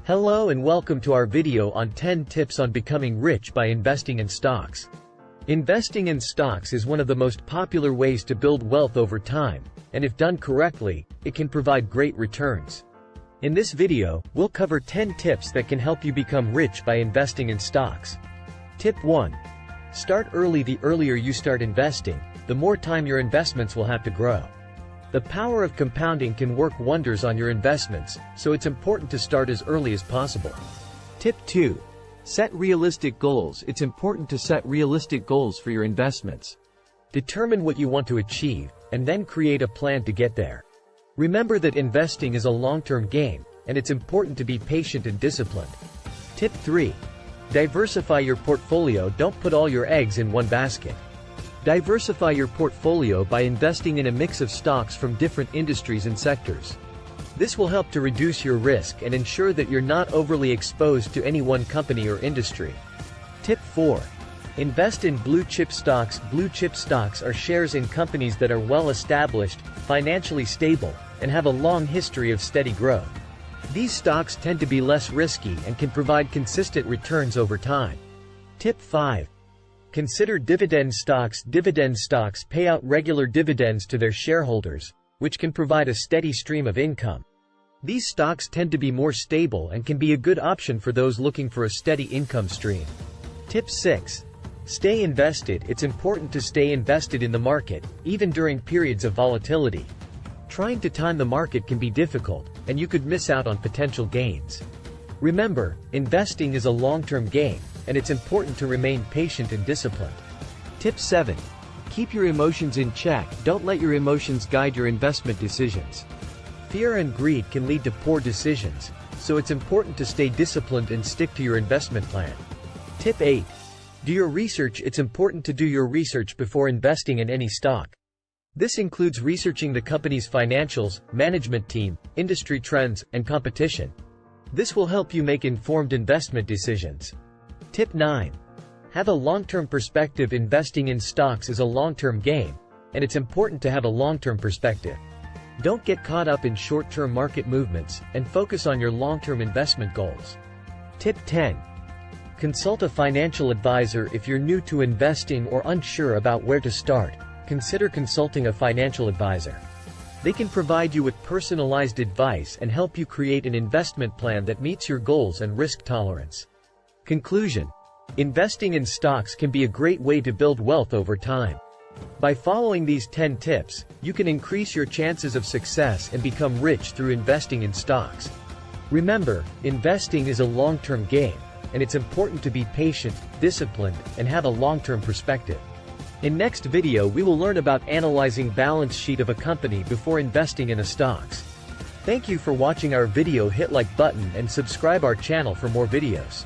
Hello and welcome to our video on 10 tips on becoming rich by investing in stocks. Investing in stocks is one of the most popular ways to build wealth over time, and if done correctly, it can provide great returns. In this video, we'll cover 10 tips that can help you become rich by investing in stocks. Tip 1. Start early. The earlier you start investing, the more time your investments will have to grow. The power of compounding can work wonders on your investments, so it's important to start as early as possible. Tip 2. Set realistic goals. It's important to set realistic goals for your investments. Determine what you want to achieve, and then create a plan to get there. Remember that investing is a long-term game, and it's important to be patient and disciplined. Tip 3. Diversify your portfolio. Don't put all your eggs in one basket. Diversify your portfolio by investing in a mix of stocks from different industries and sectors. This will help to reduce your risk and ensure that you're not overly exposed to any one company or industry. Tip 4. Invest in blue-chip stocks. Blue-chip stocks are shares in companies that are well-established, financially stable, and have a long history of steady growth. These stocks tend to be less risky and can provide consistent returns over time. Tip 5. Consider dividend stocks. Dividend stocks pay out regular dividends to their shareholders, which can provide a steady stream of income. These stocks tend to be more stable and can be a good option for those looking for a steady income stream. Tip 6. Stay invested. It's important to stay invested in the market, even during periods of volatility. Trying to time the market can be difficult, and you could miss out on potential gains. Remember, investing is a long-term game, and it's important to remain patient and disciplined. Tip 7. Keep your emotions in check. Don't let your emotions guide your investment decisions. Fear and greed can lead to poor decisions, so it's important to stay disciplined and stick to your investment plan. Tip 8. Do your research. It's important to do your research before investing in any stock. This includes researching the company's financials, management team, industry trends, and competition. This will help you make informed investment decisions. Tip 9. Have a long-term perspective. Investing in stocks is a long-term game, and it's important to have a long-term perspective. Don't get caught up in short-term market movements, and focus on your long-term investment goals. Tip 10. Consult a financial advisor. If you're new to investing or unsure about where to start, consider consulting a financial advisor. They can provide you with personalized advice and help you create an investment plan that meets your goals and risk tolerance. Conclusion. Investing in stocks can be a great way to build wealth over time. By following these 10 tips, you can increase your chances of success and become rich through investing in stocks. Remember, investing is a long-term game, and it's important to be patient, disciplined, and have a long-term perspective. In next video we will learn about analyzing balance sheet of a company before investing in a stocks. Thank you for watching our video. Hit like button and subscribe our channel for more videos.